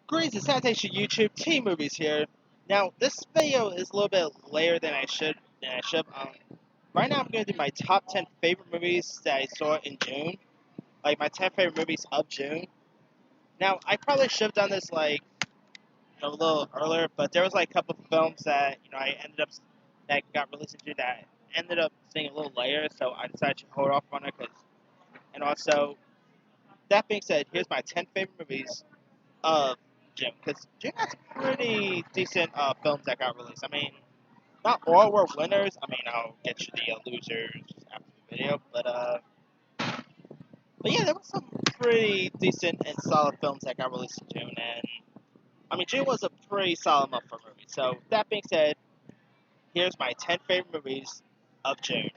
Greetings, Sanitation YouTube, T-Movies here. Now, this video is a little bit later than I should. Right now, I'm going to do my top 10 favorite movies that I saw in June. Like, my 10 favorite movies of June. Now, I probably should have done this, a little earlier, but there was, a couple of films that, that got released in June that I ended up seeing a little later, so I decided to hold off on it, and also, that being said, here's my 10 favorite movies of June, because June has pretty decent films that got released. I mean, not all were winners. I mean, I'll get you the losers after the video, but yeah, there was some pretty decent and solid films that got released in June, and I mean, June was a pretty solid month for movies. So that being said, here's my 10 favorite movies of June.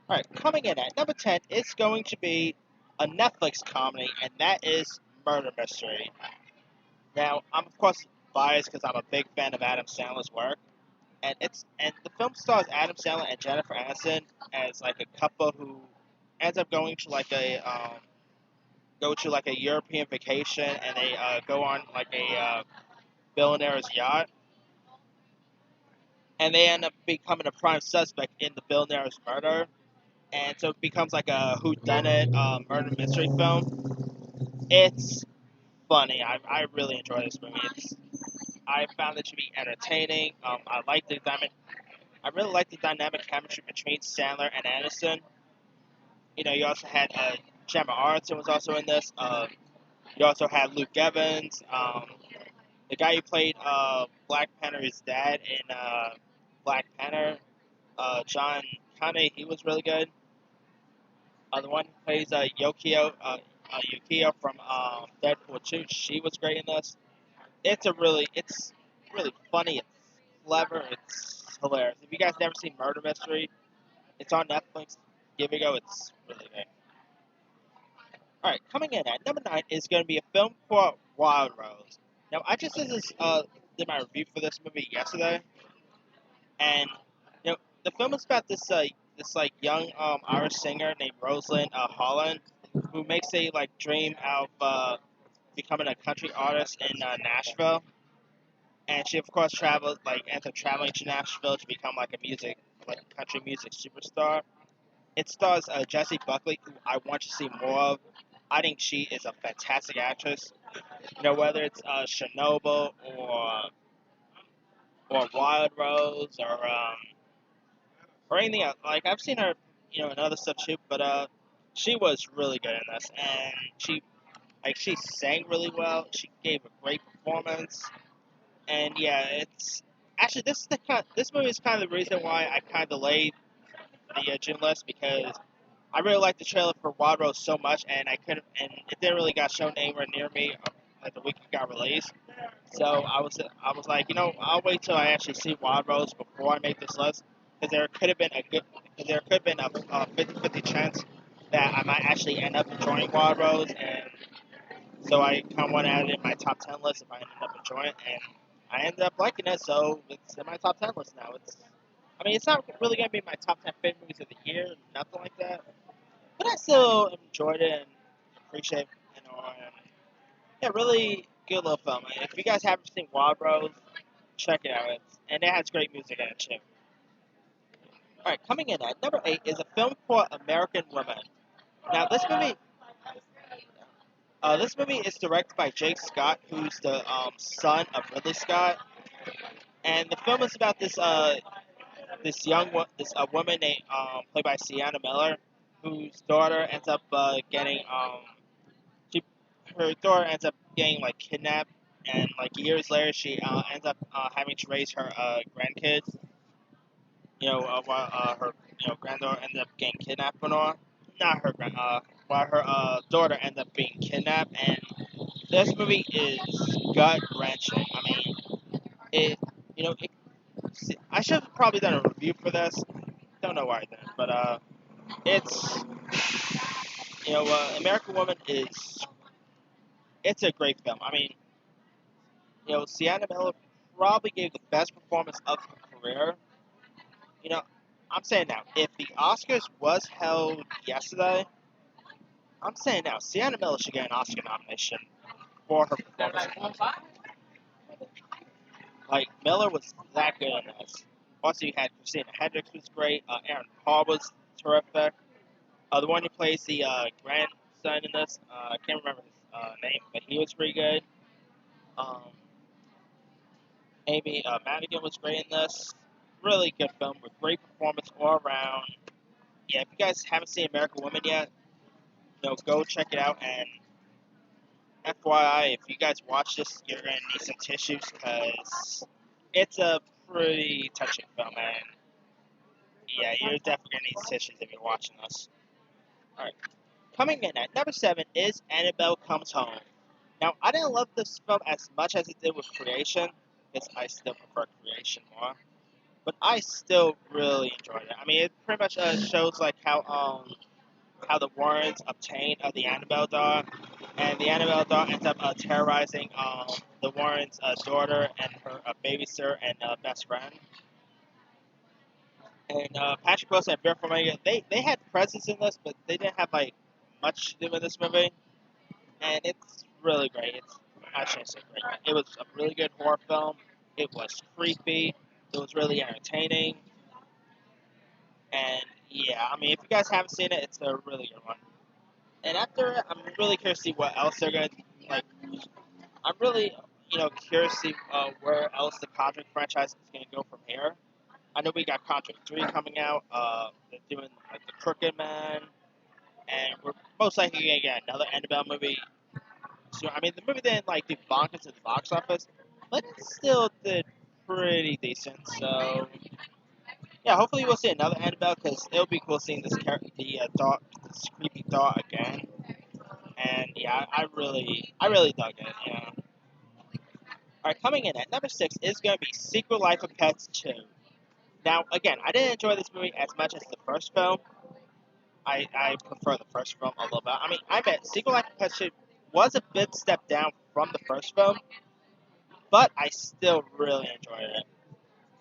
All right, coming in at number 10 is going to be a Netflix comedy, and that is Murder Mystery. Now, I'm of course biased because I'm a big fan of Adam Sandler's work, and the film stars Adam Sandler and Jennifer Aniston as like a couple who ends up going to a European vacation, and they go on like a billionaire's yacht, and they end up becoming a prime suspect in the billionaire's murder, and so it becomes like a whodunit murder mystery film. It's funny. I really enjoy this movie. I found it to be entertaining. I really like the dynamic chemistry between Sandler and Aniston. You know, you also had Gemma Arterton was also in this. You also had Luke Evans, the guy who played Black Panther's dad in Black Panther, John Kane. He was really good. The one who plays Yukio from Deadpool 2. She was great in this. It's really funny. It's clever. It's hilarious. If you guys never seen Murder Mystery, it's on Netflix. Give it a go. It's really good. All right, coming in at number 9 is going to be a film called Wild Rose. Now, I just did my review for this movie yesterday, and the film is about this young Irish singer named Rosalind Holland, who makes a dream out of becoming a country artist in Nashville, and she of course ends up traveling to Nashville to become a country music superstar. It stars Jessie Buckley, who I want to see more of. I think she is a fantastic actress. Whether it's Chernobyl or Wild Rose or anything else. Like I've seen her, in other stuff too, but she was really good in this, and she sang really well. She gave a great performance, and yeah, it's actually this movie is kind of the reason why I kind of delayed the June list because I really liked the trailer for Wild Rose so much, and and it didn't really got shown anywhere near me the week it got released. So I was like, I'll wait till I actually see Wild Rose before I make this list, because there could have been a 50/50 chance that I might actually end up enjoying Wild Rose, and so I kind of want to add it in my top 10 list if I ended up enjoying it, and I ended up liking it, so it's in my top 10 list now. I mean, it's not really gonna be my top 10 favorite movies of the year, nothing like that, but I still enjoyed it and appreciate it, and yeah, really good little film. If you guys haven't seen Wild Rose, check it out. And it has great music in it too. All right, coming in at number 8 is a film called American Woman. Now, this movie is directed by Jake Scott, who's the son of Ridley Scott, and the film is about this woman named played by Sienna Miller, whose daughter ends up she, her daughter ends up getting kidnapped, and years later she ends up having to raise her grandkids. While her granddaughter ended up getting kidnapped and all. Not her grand, while her daughter ended up being kidnapped, and this movie is gut wrenching. I mean, it you know it, I should have probably done a review for this. Don't know why I didn't, but it's American Woman is it's a great film. I mean, Sienna Miller probably gave the best performance of her career. You know, I'm saying now, if the Oscars was held yesterday, I'm saying now, Sienna Miller should get an Oscar nomination. for her performance. Like, Miller was that good in this. Also, you had Christina Hendricks was great. Aaron Paul was terrific. The one who plays the grandson in this, I can't remember his name, but he was pretty good. Um, Amy Madigan was great in this. Really good film with great performance all around. Yeah, if you guys haven't seen American Women yet, go check it out. And FYI, if you guys watch this, you're gonna need some tissues because it's a pretty touching film, and yeah, you're definitely gonna need tissues if you're watching this. All right, coming in at number 7 is Annabelle Comes Home. Now, I didn't love this film as much as it did with Creation, because I still prefer Creation more. But I still really enjoyed it. I mean, it pretty much shows like how the Warrens obtain the Annabelle doll, and the Annabelle doll ends up terrorizing the Warrens' daughter and her babysitter and best friend. And Patrick Wilson and Vera Farmiga, they had presence in this, but they didn't have like much to do in this movie. And it's really great. I shouldn't say great. It was a really good horror film. It was creepy. It was really entertaining. And yeah, I mean, if you guys haven't seen it, it's a really good one. And after it, I'm really curious to see what else they're gonna like. I'm really, curious to see where else the Conjuring franchise is gonna go from here. I know we got Conjuring 3 coming out. They're doing like the Crooked Man, and we're most likely gonna get another Annabelle movie. So I mean, the movie didn't like do bonkers at the box office, but it still did pretty decent. So yeah, hopefully we'll see another Annabelle because it'll be cool seeing this creepy dog again. And yeah, I really dug it. Yeah. All right, coming in at number 6 is going to be Secret Life of Pets 2. Now, again, I didn't enjoy this movie as much as the first film. I prefer the first film a little bit. I mean, I bet Secret Life of Pets 2 was a bit step down from the first film, but I still really enjoyed it.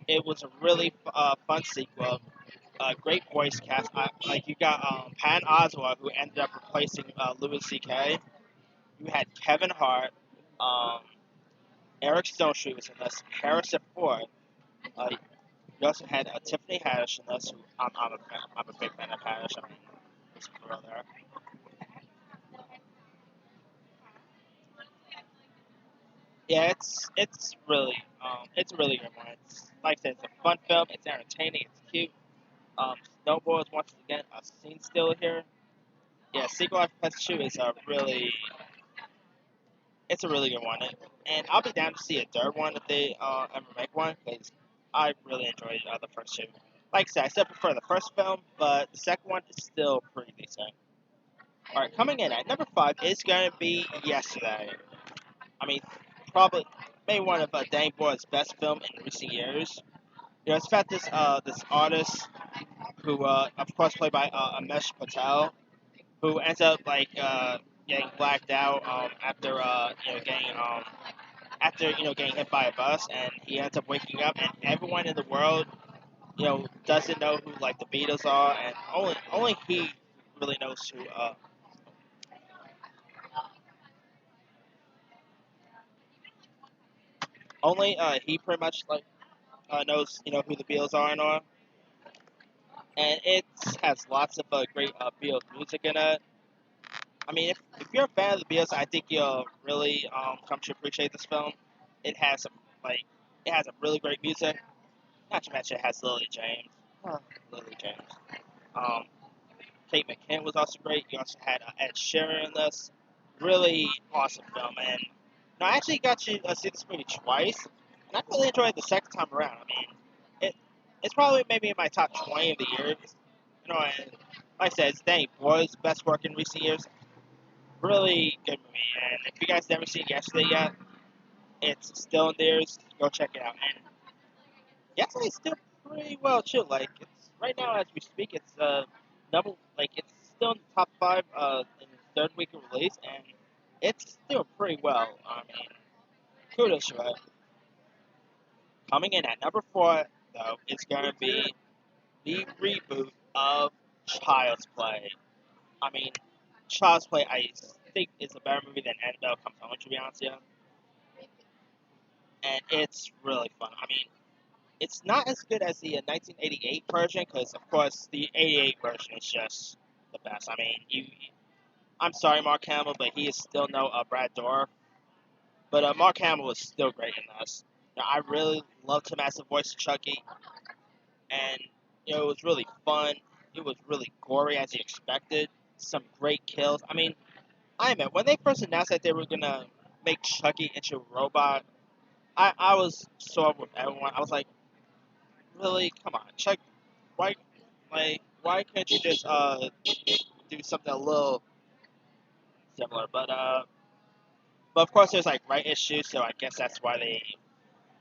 It was a really fun sequel. Great voice cast. Like you got Patton Oswalt, who ended up replacing Louis C.K. You had Kevin Hart, um, Eric Stonestreet was in this, Harrison Ford. You also had Tiffany Haddish in this. Who I'm a big fan of Haddish. I mean, there's a girl there. Yeah, it's a really good one. It's like I said, it's a fun film. It's entertaining. It's cute. Snowball is once again a scene still here. Yeah, Secret Life of Pets 2 is it's a really good one, and I'll be down to see a third one if they ever make one because I really enjoyed the first two. Like I said, I still prefer the first film, but the second one is still pretty decent. All right, coming in at number 5 is going to be Yesterday. I mean, probably maybe one of Danny Boyle's best film in recent years. It's about this artist who, of course, played by Amesh Patel, who ends up getting blacked out after getting hit by a bus, and he ends up waking up, and everyone in the world doesn't know who like the Beatles are, and only he really knows who. Only he pretty much knows who the Beatles are and all, and it has lots of great Beatles music in it. I mean, if you're a fan of the Beatles, I think you'll really come to appreciate this film. It has some like it has some really great music. Not to mention it has Lily James. Lily James. Um, Kate McKinnon was also great. You also had Ed Sheeran in this. Really awesome film, and I actually got to see this movie twice, and I really enjoyed it the second time around. I mean, it's probably maybe in my top 20 of the years. And like I said, it's Danny Boyle's best work in recent years. Really good movie, and if you guys never seen Yesterday yet, it's still in theaters. Go check it out. And Yesterday's still pretty well chill. Like it's right now as we speak, it's it's still in the top 5 in its third week of release, and it's still pretty well. I mean, kudos to it. Coming in at number 4, though, is going to be the reboot of Child's Play. I mean, Child's Play. think it's a better movie than Annabelle Comes Home, to be honest with you. And it's really fun. I mean, it's not as good as the 1988 version, because of course the '88 version is just the best. I mean, I'm sorry, Mark Hamill, but he is still no Brad Dourif. But Mark Hamill was still great in this. Now, I really loved him as the voice of Chucky, and it was really fun. It was really gory as you expected. Some great kills. I mean, I admit, when they first announced that they were gonna make Chucky into a robot, I was so up with everyone. I was like, really? Come on, Chuck. Why, why can't you just do something a little similar? But of course, there's like right issues, so I guess that's why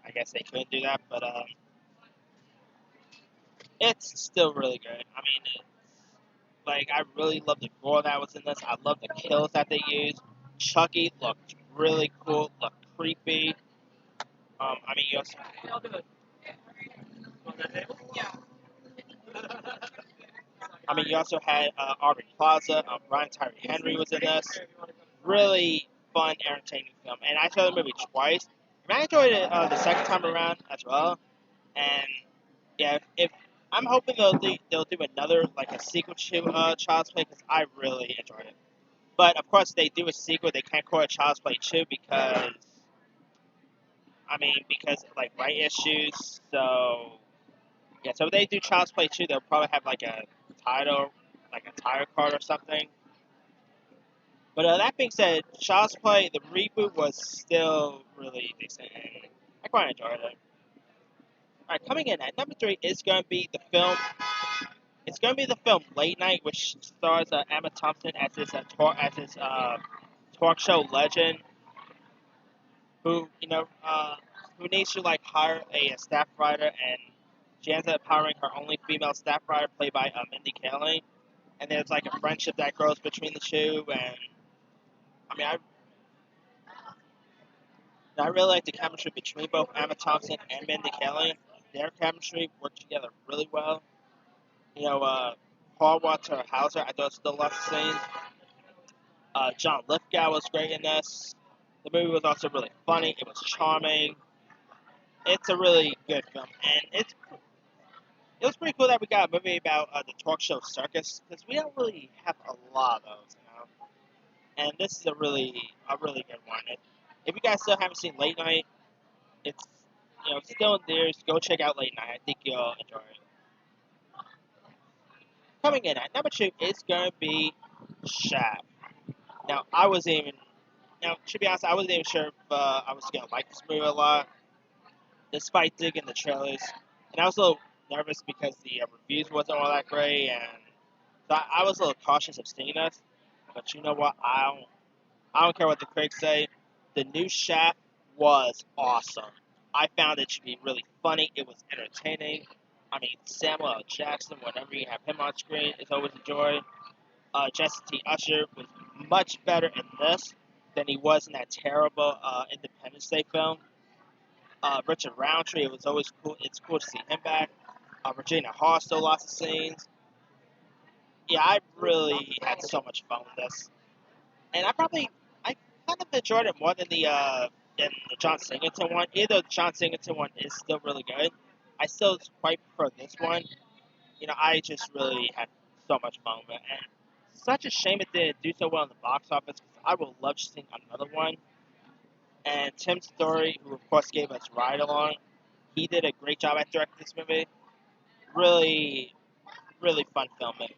I guess they couldn't do that. But it's still really good. I mean, like I really love the gore that was in this. I love the kills that they used. Chucky looked really cool, looked creepy. I mean, you also had Aubrey Plaza. Brian Tyree Henry was in this. Really fun, entertaining film, and I saw the movie twice. And I enjoyed it the second time around as well. And yeah, if I'm hoping they'll do another like a sequel to Child's Play, because I really enjoyed it. But of course, if they do a sequel, they can't call it Child's Play 2 because because like right issues. So yeah, so if they do Child's Play 2, they'll probably have like a title, like a title card or something. But that being said, Child's Play, the reboot was still really decent, and I quite enjoyed it. Alright, coming in at number 3 is going to be the film. It's going to be the film Late Night, which stars Emma Thompson as his talk show legend, who who needs to like hire a staff writer, and she ends up hiring her only female staff writer, played by Mindy Kaling. And there's like a friendship that grows between the two, and I mean, I really like the chemistry between both Emma Thompson and Mindy Kaling. Their chemistry worked together really well. Paul Walter Hauser, I thought still lots of scenes. John Lithgow was great in this. The movie was also really funny. It was charming. It's a really good film, and it was pretty cool that we got a movie about the talk show circus, because we don't really have a lot of those. And this is a really good one. If you guys still haven't seen Late Night, it's still in theaters. Go check out Late Night. I think you'll enjoy it. Coming in at number 2 is going to be Shaft. Now, to be honest, I wasn't even sure if I was going to like this movie a lot, despite digging the trailers. And I was a little nervous because the reviews wasn't all that great, and so I was a little cautious of seeing this. But you know what? I don't care what the critics say. The new Shaft was awesome. I found it to be really funny. It was entertaining. I mean, Samuel L. Jackson, whenever you have him on screen, is always a joy. Jesse T. Usher was much better in this than he was in that terrible Independence Day film. Richard Roundtree, it was always cool. It's cool to see him back. Regina Hall still lots of scenes. Yeah, I really had so much fun with this, and I kind of enjoyed it more than the John Singleton one. Either the John Singleton one is still really good. I still quite prefer this one. I just really had so much fun with it, and such a shame it didn't do so well in the box office, because I would love to see another one. And Tim Story, who of course gave us Ride Along, he did a great job at directing this movie. Really, really fun filming.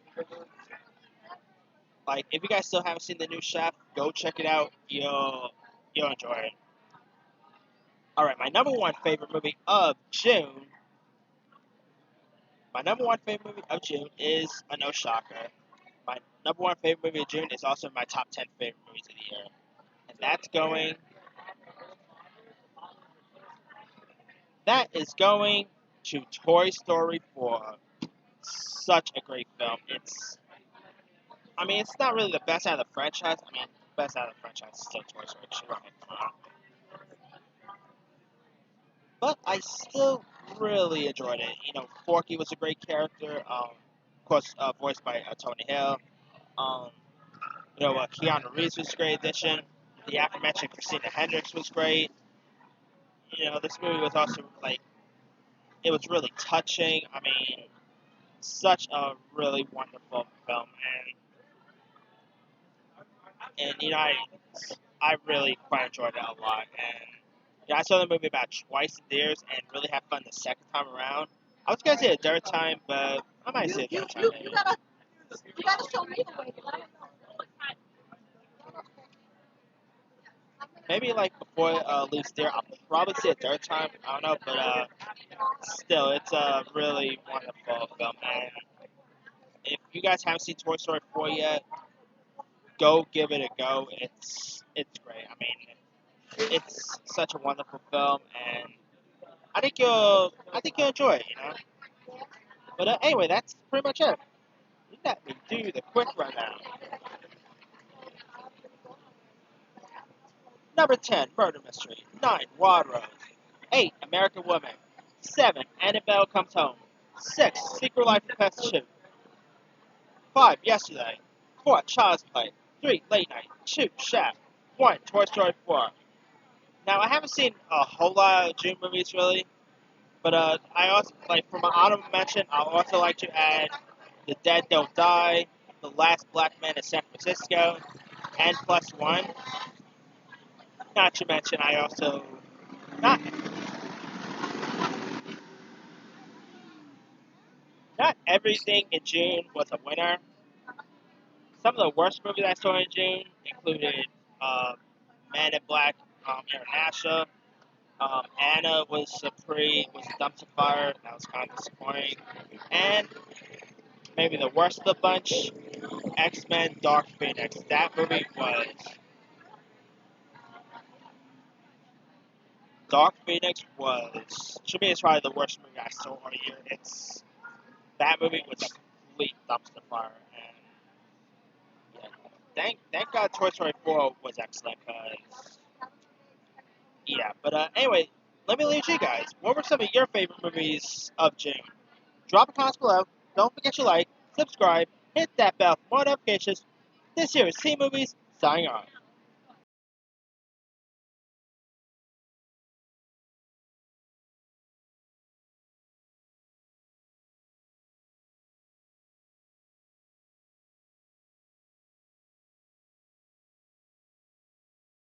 Like, if you guys still haven't seen the new Chef, go check it out. You'll enjoy it. All right, my number one favorite movie of June. My number one favorite movie of June is a no shocker. My number one favorite movie of June is also in my top 10 favorite movies of the year, and that is going to Toy Story 4. Such a great film. It's not really the best out of the franchise. The best out of the franchise is still Toy Story 2. Come on. But I still really enjoyed it. Forky was a great character. Of course, voiced by Tony Hill. Um, Keanu Reeves was a great addition. The aforementioned Christina Hendricks was great. This movie was also it was really touching. I mean, such a really wonderful film, and I really quite enjoyed it a lot. And I saw the movie about twice in theaters and really had fun the second time around. I was gonna say a third time, but I might say a third time. You gotta show me the way. Maybe like before leaves there, I'll probably say a third time. I don't know, but still, it's a really wonderful film. And if you guys haven't seen Toy Story 4 yet, go give it a go. It's great. I mean, it's such a wonderful film, and I think you'll enjoy it. But anyway, that's pretty much it. Let me do the quick rundown. Number 10, Murder Mystery. 9, Wild Rose. 8, American Woman. 7, Annabelle Comes Home. 6, Secret Life of Pets 2. 5, Yesterday. 4, Child's Play. 3, Late Night. 2, Shaft. 1, Toy Story 4. Now, I haven't seen a whole lot of June movies, really. But I also, for my honorable mention, I'll also like to add The Dead Don't Die, The Last Black Man in San Francisco, and Plus One. Not to mention, I also not not everything in June was a winner. Some of the worst movies I saw in June included uh, Man in Black International. Anna was a dumpster fire. That was kind of disappointing. And maybe the worst of the bunch, X-Men: Dark Phoenix. That movie was Dark Phoenix was to me it's probably the worst movie I saw all year. That movie was a complete dumpster fire, and yeah, thank God Toy Story 4 was excellent. Cause yeah, but anyway, let me leave you guys. What were some of your favorite movies of June? Drop a comment below. Don't forget to like, subscribe, hit that bell for more notifications. This here is T Movies signing off.